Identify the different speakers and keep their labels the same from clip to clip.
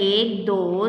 Speaker 1: 1, 2,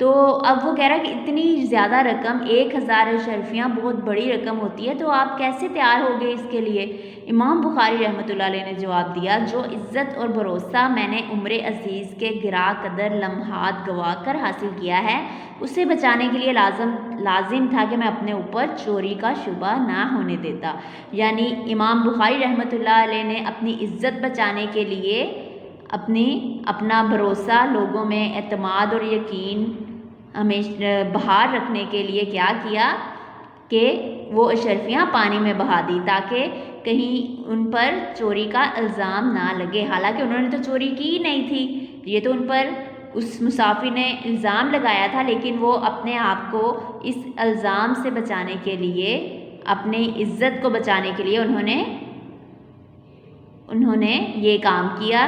Speaker 1: تو اب وہ کہہ رہا کہ اتنی زیادہ رقم 1000 اشرفیاں بہت بڑی رقم ہوتی ہے، تو آپ کیسے تیار ہو گئے اس کے لیے؟ امام بخاری رحمۃ اللہ علیہ نے جواب دیا، جو عزت اور بھروسہ میں نے عمر عزیز کے گراں قدر لمحات گوا کر حاصل کیا ہے، اسے بچانے کے لیے لازم تھا کہ میں اپنے اوپر چوری کا شبہ نہ ہونے دیتا۔ یعنی امام بخاری رحمۃ اللہ علیہ نے اپنی عزت بچانے کے لیے اپنا بھروسہ لوگوں میں اعتماد اور یقین ہمیشہ بحال رکھنے کے لیے کیا کیا کہ وہ اشرفیاں پانی میں بہا دی تاکہ کہیں ان پر چوری کا الزام نہ لگے، حالانکہ انہوں نے تو چوری کی نہیں تھی، یہ تو ان پر اس مسافر نے الزام لگایا تھا، لیکن وہ اپنے آپ کو اس الزام سے بچانے کے لیے، اپنی عزت کو بچانے کے لیے انہوں نے یہ کام کیا،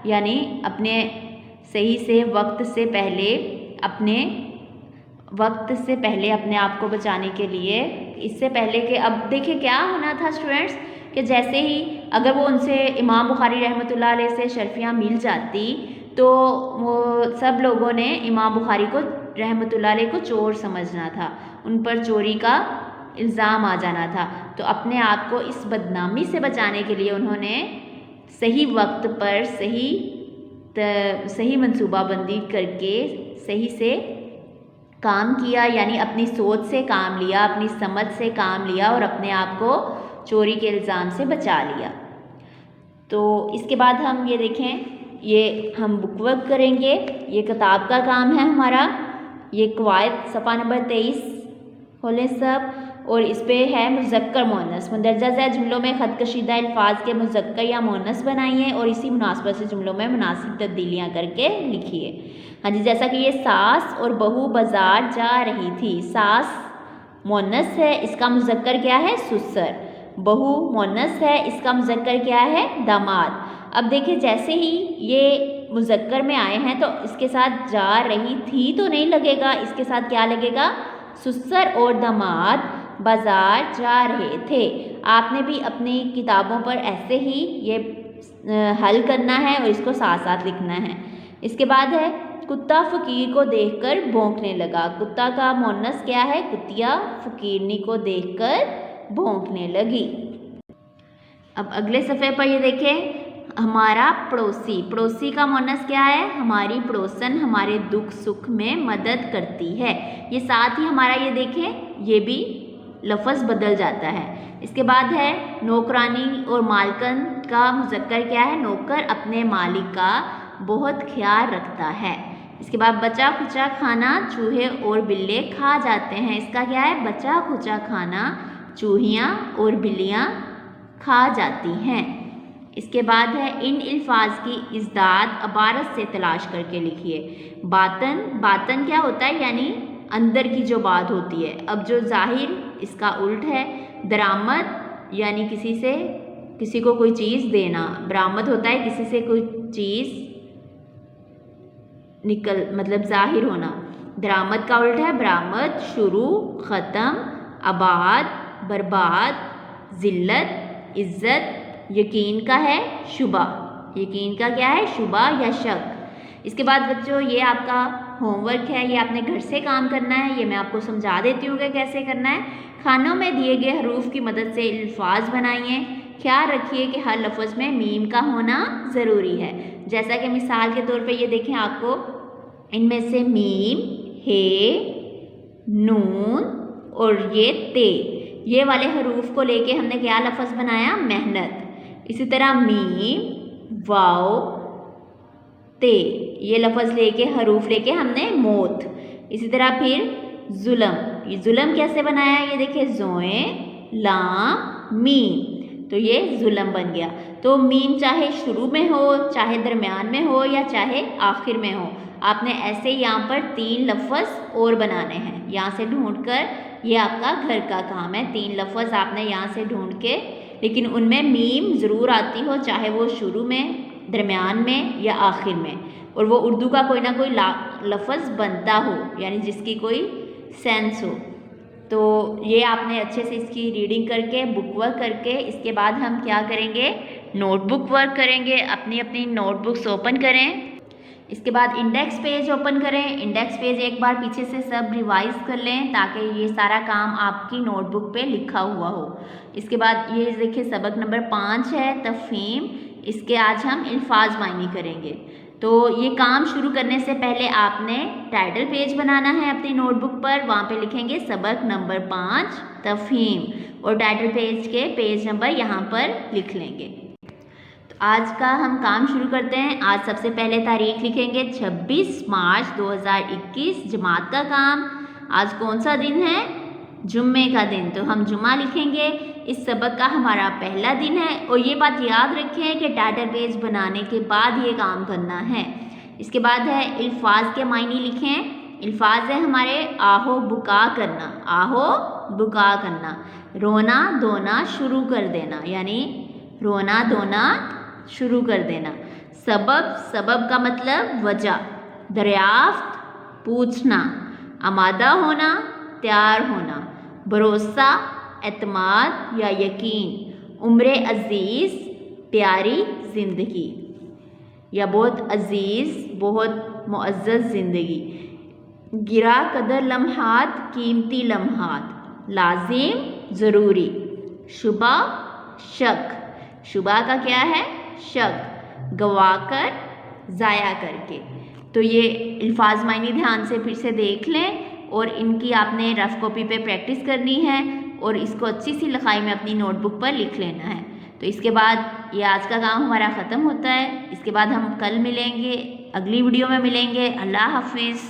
Speaker 1: یعنی اپنے صحیح سے وقت سے پہلے اپنے آپ کو بچانے کے لیے، اس سے پہلے کہ اب دیکھیں کیا ہونا تھا اسٹوڈنٹس کہ جیسے ہی اگر وہ ان سے امام بخاری رحمۃ اللہ علیہ سے اشرفیاں مل جاتی تو وہ سب لوگوں نے امام بخاری کو رحمۃ اللہ علیہ کو چور سمجھنا تھا، ان پر چوری کا الزام آ جانا تھا۔ تو اپنے آپ کو اس بدنامی سے بچانے کے لیے انہوں نے صحیح وقت پر صحیح منصوبہ بندی کر کے صحیح سے کام کیا، یعنی اپنی سوچ سے کام لیا، اپنی سمجھ سے کام لیا اور اپنے آپ کو چوری کے الزام سے بچا لیا۔ تو اس کے بعد ہم یہ دیکھیں، یہ ہم بک ورک کریں گے، یہ کتاب کا کام ہے ہمارا، یہ قواعد صفحہ نمبر 23 کھولیں سب، اور اس پہ ہے مذکر مؤنث، مندرجہ ذیل جملوں میں خط کشیدہ الفاظ کے مذکر یا مؤنث بنائیے اور اسی مناسبت سے جملوں میں مناسب تبدیلیاں کر کے لکھیے۔ ہاں جی، جیسا کہ یہ ساس اور بہو بازار جا رہی تھی، ساس مؤنث ہے، اس کا مذکر کیا ہے؟ سسر۔ بہو مؤنث ہے، اس کا مذکر کیا ہے؟ داماد۔ اب دیکھیں جیسے ہی یہ مذکر میں آئے ہیں تو اس کے ساتھ جا رہی تھی تو نہیں لگے گا، اس کے ساتھ کیا لگے گا؟ سسر اور داماد بازار جا رہے تھے۔ آپ نے بھی اپنی کتابوں پر ایسے ہی یہ حل کرنا ہے اور اس کو ساتھ ساتھ لکھنا ہے۔ اس کے بعد ہے کتا فقیر کو دیکھ کر بھونکنے لگا، کتا کا مؤنث کیا ہے؟ کتیا، فقیرنی کو دیکھ کر بھونکنے لگی۔ اب اگلے صفحے پر یہ دیکھیں، ہمارا پڑوسی، پڑوسی کا مؤنث کیا ہے؟ ہماری پڑوسن ہمارے دکھ سکھ میں مدد کرتی ہے۔ یہ ساتھ ہی ہمارا یہ دیکھیں، یہ بھی لفظ بدل جاتا ہے۔ اس کے بعد ہے نوکرانی اور مالکن کا مذکر کیا ہے؟ نوکر اپنے مالک کا بہت خیال رکھتا ہے۔ اس کے بعد بچا کھچا کھانا چوہے اور بلے کھا جاتے ہیں، اس کا کیا ہے؟ بچا کھچا کھانا چوہیاں اور بلیاں کھا جاتی ہیں۔ اس کے بعد ہے ان الفاظ کی ازداد عبارت سے تلاش کر کے لکھیے۔ باطن، باطن کیا ہوتا ہے؟ یعنی اندر کی جو بات ہوتی ہے۔ اب جو ظاہر اس کا الٹ ہے۔ درآمد یعنی کسی کو کوئی چیز دینا، برآمد ہوتا ہے کسی سے کوئی چیز مطلب ظاہر ہونا۔ درآمد کا الٹ ہے برآمد، شروع، ختم، آباد، برباد، ذلت، عزت۔ یقین کا ہے شبہ، یقین کا کیا ہے؟ شبہ یا شک۔ اس کے بعد بچوں یہ آپ کا ہوم ورک ہے، یہ آپ نے گھر سے کام کرنا ہے، یہ میں آپ کو سمجھا دیتی ہوں کہ کیسے کرنا ہے۔ خانوں میں دیے گئے حروف کی مدد سے الفاظ بنائیے، خیال رکھیے کہ ہر لفظ میں میم کا ہونا ضروری ہے۔ جیسا کہ مثال کے طور پہ یہ دیکھیں آپ کو، ان میں سے میم، ہے، نون اور یہ تے، یہ والے حروف کو لے کے ہم نے کیا لفظ بنایا؟ محنت۔ اسی طرح میم، واو، تے، یہ لفظ لے کے حروف لے کے ہم نے موت۔ اسی طرح پھر ظلم، یہ ظلم کیسے بنایا؟ یہ دیکھیں زوئیں، لام، میم، تو یہ ظلم بن گیا۔ تو میم چاہے شروع میں ہو، چاہے درمیان میں ہو یا چاہے آخر میں ہو، آپ نے ایسے یہاں پر 3 لفظ اور بنانے ہیں، یہاں سے ڈھونڈ کر، یہ آپ کا گھر کا کام ہے، 3 لفظ آپ نے یہاں سے ڈھونڈ کے، لیکن ان میں میم ضرور آتی ہو، چاہے وہ شروع میں، درمیان میں یا آخر میں، اور وہ اردو کا کوئی نہ کوئی لفظ بنتا ہو، یعنی جس کی کوئی سینس ہو۔ تو یہ آپ نے اچھے سے اس کی ریڈنگ کر کے، بک ورک کر کے، اس کے بعد ہم کیا کریں گے؟ نوٹ بک ورک کریں گے۔ اپنی نوٹ بکس اوپن کریں۔ اس کے بعد انڈیکس پیج اوپن کریں. انڈیکس پیج ایک بار پیچھے سے سب ریوائز کر لیں تاکہ یہ سارا کام آپ کی نوٹ بک پہ لکھا ہوا ہو. اس کے بعد یہ دیکھیں سبق نمبر 5 ہے تفہیم. اس کے آج ہم الفاظ معنی کریں گے. تو یہ کام شروع کرنے سے پہلے آپ نے ٹائٹل پیج بنانا ہے اپنی نوٹ بک پر. وہاں پہ لکھیں گے سبق نمبر 5 تفہیم اور ٹائٹل پیج کے پیج نمبر یہاں پر لکھ لیں گے. تو آج کا ہم کام شروع کرتے ہیں. آج سب سے پہلے تاریخ لکھیں گے 26 مارچ 2021. جماعت کا کام. آج کون سا دن ہے؟ جمعے کا دن. تو ہم جمعہ لکھیں گے. اس سبق کا ہمارا پہلا دن ہے اور یہ بات یاد رکھیں کہ ٹائٹل پیج بنانے کے بعد یہ کام کرنا ہے. اس کے بعد ہے الفاظ کے معنی لکھیں. الفاظ ہے ہمارے آہو بکا کرنا. آہو بکا کرنا. رونا دھونا شروع کر دینا یعنی رونا دھونا شروع کر دینا. سبب. سبب کا مطلب وجہ. دریافت پوچھنا. آمادہ ہونا تیار ہونا. بھروسہ اعتماد یا یقین. عمر عزیز پیاری زندگی یا بہت عزیز بہت معزز زندگی. گرا قدر لمحات قیمتی لمحات. لازم ضروری. شبہ شک. شبہ کا کیا ہے؟ شک. گوا کر ضائع کر کے. تو یہ الفاظ معنی دھیان سے پھر سے دیکھ لیں اور ان کی آپ نے رف کاپی پہ پریکٹس کرنی ہے اور اس کو اچھی سی لکھائی میں اپنی نوٹ بک پر لکھ لینا ہے. تو اس کے بعد یہ آج کا کام ہمارا ختم ہوتا ہے. اس کے بعد ہم کل ملیں گے, اگلی ویڈیو میں ملیں گے. اللہ حافظ.